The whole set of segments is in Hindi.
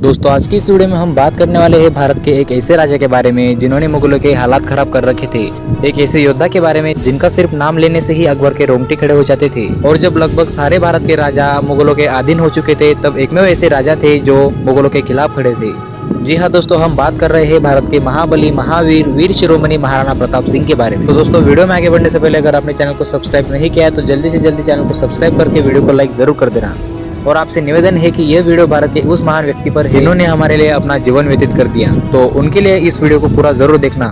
दोस्तों आज की इस वीडियो में हम बात करने वाले हैं भारत के एक ऐसे राजा के बारे में जिन्होंने मुगलों के हालात खराब कर रखे थे। एक ऐसे योद्धा के बारे में जिनका सिर्फ नाम लेने से ही अकबर के रोंगटे खड़े हो जाते थे। और जब लगभग सारे भारत के राजा मुगलों के अधीन हो चुके थे तब एकमेव ऐसे राजा थे जो मुगलों के खिलाफ खड़े थे। जी हाँ दोस्तों, हम बात कर रहे हैं भारत के महाबली महावीर वीर शिरोमणि महाराणा प्रताप सिंह के बारे में। तो दोस्तों वीडियो में आगे बढ़ने से पहले अगर आपने चैनल को सब्सक्राइब नहीं किया है तो जल्दी से जल्दी चैनल को सब्सक्राइब करके वीडियो को लाइक जरूर कर देना। और आपसे निवेदन है कि यह वीडियो भारत के उस महान व्यक्ति पर जिन्होंने हमारे लिए अपना जीवन व्यतीत कर दिया, तो उनके लिए इस वीडियो को पूरा जरूर देखना।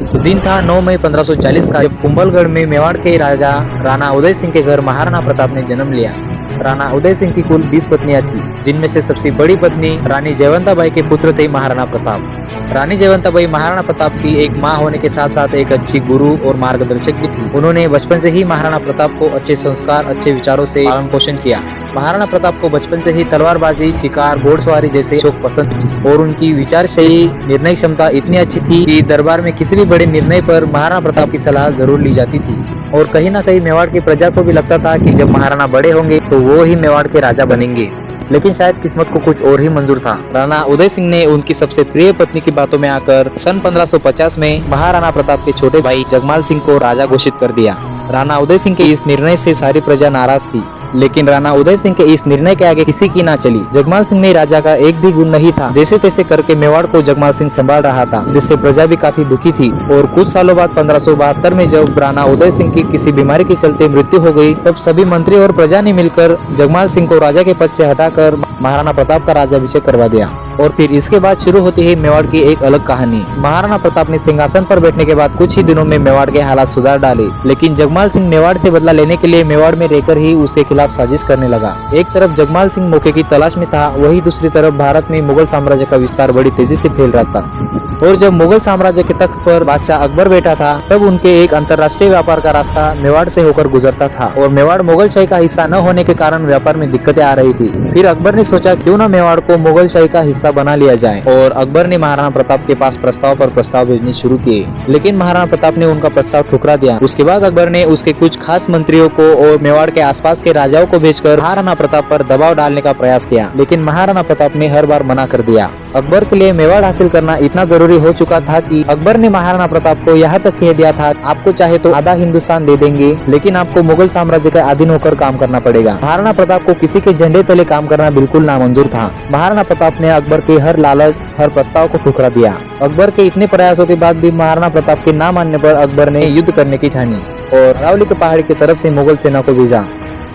तो दिन था 9 मई 1540 का, जब कुंभलगढ़ में मेवाड़ के राजा राणा उदय सिंह के घर महाराणा प्रताप ने जन्म लिया। राणा उदय सिंह की कुल 20 पत्नियां थी, जिनमें से सबसे बड़ी पत्नी रानी जयवंताबाई के पुत्र थे महाराणा प्रताप। रानी जयवंताबाई महाराणा प्रताप की एक मां होने के साथ साथ एक अच्छी गुरु और मार्गदर्शक भी थी। उन्होंने बचपन से ही महाराणा प्रताप को अच्छे संस्कार अच्छे विचारों से पालन पोषण किया। महाराणा प्रताप को बचपन से ही तलवारबाजी शिकार घोड़सवारी जैसे शौक पसंद थे और उनकी विचार शैली निर्णय क्षमता इतनी अच्छी थी कि दरबार में किसी भी बड़े निर्णय पर महाराणा प्रताप की सलाह जरूर ली जाती थी। और कहीं ना कहीं मेवाड़ की प्रजा को भी लगता था कि जब महाराणा बड़े होंगे तो वो ही मेवाड़ के राजा बनेंगे। लेकिन शायद किस्मत को कुछ और ही मंजूर था। राणा उदय सिंह ने उनकी सबसे प्रिय पत्नी की बातों में आकर सन 1550 में महाराणा प्रताप के छोटे भाई जगमाल सिंह को राजा घोषित कर दिया। राणा उदय सिंह के इस निर्णय से सारी प्रजा नाराज थी, लेकिन राणा उदय सिंह के इस निर्णय के आगे किसी की ना चली। जगमाल सिंह में राजा का एक भी गुण नहीं था। जैसे तैसे करके मेवाड़ को जगमाल सिंह संभाल रहा था, जिससे प्रजा भी काफी दुखी थी। और कुछ सालों बाद 1572 में जब राणा उदय सिंह की किसी बीमारी के चलते मृत्यु हो गई, तब सभी मंत्री और प्रजा ने मिलकर जगमाल सिंह को राजा के पद से हटाकर महाराणा प्रताप का राज्याभिषेक करवा दिया। और फिर इसके बाद शुरू होती है मेवाड़ की एक अलग कहानी। महाराणा प्रताप ने सिंहासन पर बैठने के बाद कुछ ही दिनों में मेवाड़ के हालात सुधार डाले, लेकिन जगमाल सिंह मेवाड़ से बदला लेने के लिए मेवाड़ में रहकर ही उसके खिलाफ साजिश करने लगा। एक तरफ जगमाल सिंह मौके की तलाश में था, वही दूसरी तरफ भारत में मुगल साम्राज्य का विस्तार बड़ी तेजी से फैल रहा था। और जब मुगल साम्राज्य के तख्त पर बादशाह अकबर बैठा था, तब उनके एक अंतर्राष्ट्रीय व्यापार का रास्ता मेवाड़ से होकर गुजरता था। और मेवाड़ मुगलशाही का हिस्सा न होने के कारण व्यापार में दिक्कतें आ रही थी। फिर अकबर ने सोचा क्यों न मेवाड़ को मुगलशाही का हिस्सा बना लिया जाए। और अकबर ने महाराणा प्रताप के पास प्रस्ताव पर प्रस्ताव भेजने शुरू किए, लेकिन महाराणा प्रताप ने उनका प्रस्ताव ठुकरा दिया। उसके बाद अकबर ने उसके कुछ खास मंत्रियों को और मेवाड़ के आसपास के राजाओं को भेजकर महाराणा प्रताप पर दबाव डालने का प्रयास किया, लेकिन महाराणा प्रताप ने हर बार मना कर दिया। अकबर के लिए मेवाड़ हासिल करना इतना जरूरी हो चुका था कि अकबर ने महाराणा प्रताप को यहाँ तक कह दिया था, आपको चाहे तो आधा हिंदुस्तान दे देंगे, लेकिन आपको मुगल साम्राज्य का अधीन होकर काम करना पड़ेगा। महाराणा प्रताप को किसी के झंडे तले काम करना बिल्कुल नामंजूर था। महाराणा प्रताप ने अकबर के हर लालच हर प्रस्ताव को ठुकरा दिया। अकबर के इतने प्रयासों के बाद भी महाराणा प्रताप के ना मानने पर अकबर ने युद्ध करने की ठानी और अरावली के पहाड़ की तरफ से मुगल सेना को भेजा।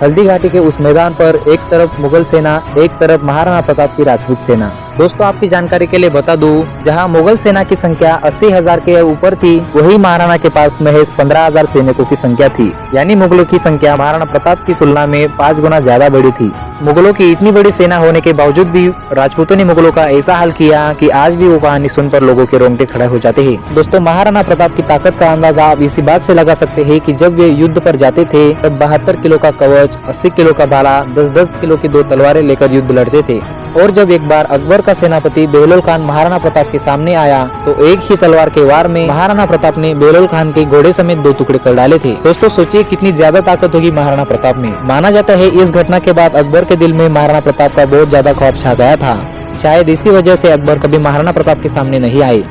हल्दी घाटी के उस मैदान पर एक तरफ मुगल सेना, एक तरफ महाराणा प्रताप की राजपूत सेना। दोस्तों आपकी जानकारी के लिए बता दूं, जहां मुगल सेना की संख्या 80,000 के ऊपर थी, वही महाराणा के पास महज 15,000 सैनिकों की संख्या थी। यानी मुगलों की संख्या महाराणा प्रताप की तुलना में 5 गुना ज्यादा बड़ी थी। मुगलों की इतनी बड़ी सेना होने के बावजूद भी राजपूतों ने मुगलों का ऐसा हाल किया कि आज भी वो कहानी सुनकर लोगों के रोंगटे खड़े हो जाते हैं। दोस्तों महाराणा प्रताप की ताकत का अंदाजा आप इसी बात से लगा सकते हैं कि जब वे युद्ध पर जाते थे तब 72 किलो का कवच, 80 किलो का भाला, 10-10 किलो की 2 तलवारें लेकर युद्ध लड़ते थे। और जब एक बार अकबर का सेनापति बेहलोल खान महाराणा प्रताप के सामने आया तो एक ही तलवार के वार में महाराणा प्रताप ने बेहलोल खान के घोड़े समेत 2 टुकड़े कर डाले थे। दोस्तों सोचिए कितनी ज्यादा ताकत होगी महाराणा प्रताप में। माना जाता है इस घटना के बाद अकबर के दिल में महाराणा प्रताप का बहुत ज्यादा खौफ छा गया था। शायद इसी वजह से अकबर कभी महाराणा प्रताप के सामने नहीं आए।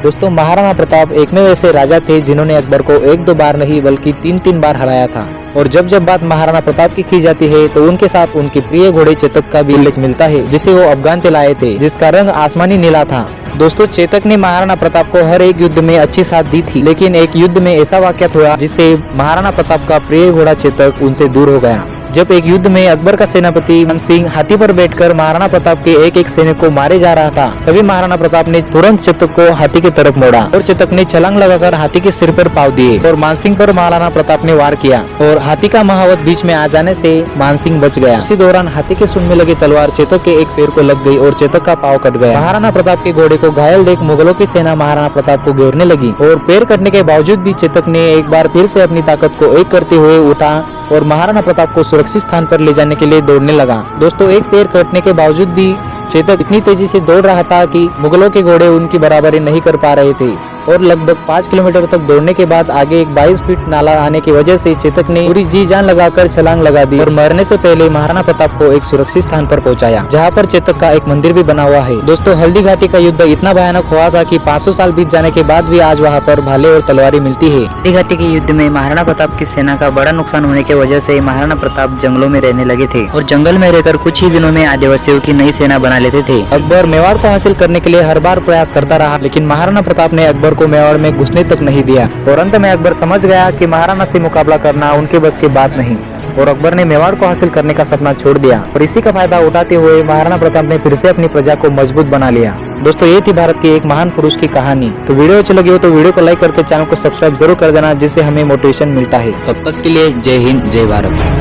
दोस्तों महाराणा प्रताप एक में ऐसे राजा थे जिन्होंने अकबर को 1-2 बार नहीं बल्कि 3-3 बार हराया था। और जब जब बात महाराणा प्रताप की की जाती है तो उनके साथ उनके प्रिय घोड़े चेतक का भी उल्लेख मिलता है, जिसे वो अफगान से लाए थे, जिसका रंग आसमानी नीला था। दोस्तों चेतक ने महाराणा प्रताप को हर एक युद्ध में अच्छी साथ दी थी, लेकिन एक युद्ध में ऐसा वाकया हुआ जिससे महाराणा प्रताप का प्रिय घोड़ा चेतक उनसे दूर हो गया। जब एक युद्ध में अकबर का सेनापति मान सिंह हाथी पर बैठकर महाराणा प्रताप के एक सैनिक को मारे जा रहा था, तभी महाराणा प्रताप ने तुरंत चेतक को हाथी की तरफ मोड़ा और चेतक ने छलांग लगाकर हाथी के सिर पर पाव दिए और मानसिंह पर महाराणा प्रताप ने वार किया और हाथी का महावत बीच में आ जाने से मानसिंह बच गया। उसी दौरान हाथी के सूंड में लगी तलवार चेतक के एक पैर को लग गई और चेतक का पाव कट गया। महाराणा प्रताप के घोड़े को घायल देख मुगलों की सेना महाराणा प्रताप को घेरने लगी और पैर कटने के बावजूद भी चेतक ने एक बार फिर से अपनी ताकत को एक करते हुए उठा और महाराणा प्रताप को सुरक्षित स्थान पर ले जाने के लिए दौड़ने लगा। दोस्तों एक पैर कटने के बावजूद भी चेतक इतनी तेजी से दौड़ रहा था कि मुगलों के घोड़े उनकी बराबरी नहीं कर पा रहे थे। और लगभग 5 किलोमीटर तक दौड़ने के बाद आगे एक 22 फीट नाला आने की वजह से चेतक ने पूरी जी जान लगाकर छलांग लगा दी और मरने से पहले महाराणा प्रताप को एक सुरक्षित स्थान पर पहुंचाया, जहां पर चेतक का एक मंदिर भी बना हुआ है। दोस्तों, हल्दी घाटी का युद्ध इतना भयानक हुआ था कि 500 साल बीत जाने के बाद भी आज वहां पर भाले और तलवारें मिलती है। हल्दी घाटी के युद्ध में महाराणा प्रताप की सेना का बड़ा नुकसान होने की वजह से महाराणा प्रताप जंगलों में रहने लगे थे और जंगल में रहकर कुछ ही दिनों में आदिवासियों की नई सेना बना लेते थे। अकबर मेवाड़ को हासिल करने के लिए हर बार प्रयास करता रहा, लेकिन महाराणा प्रताप ने अकबर को मेवाड़ में घुसने तक नहीं दिया और अंत में अकबर समझ गया कि महाराणा से मुकाबला करना उनके बस की बात नहीं और अकबर ने मेवाड़ को हासिल करने का सपना छोड़ दिया और इसी का फायदा उठाते हुए महाराणा प्रताप ने फिर से अपनी प्रजा को मजबूत बना लिया। दोस्तों, ये थी भारत के एक महान पुरुष की कहानी। तो वीडियो अच्छी लगी हो तो वीडियो को लाइक करके चैनल को सब्सक्राइब जरूर कर देना, जिससे हमें मोटिवेशन मिलता है। तब तक के लिए जय हिंद, जय भारत।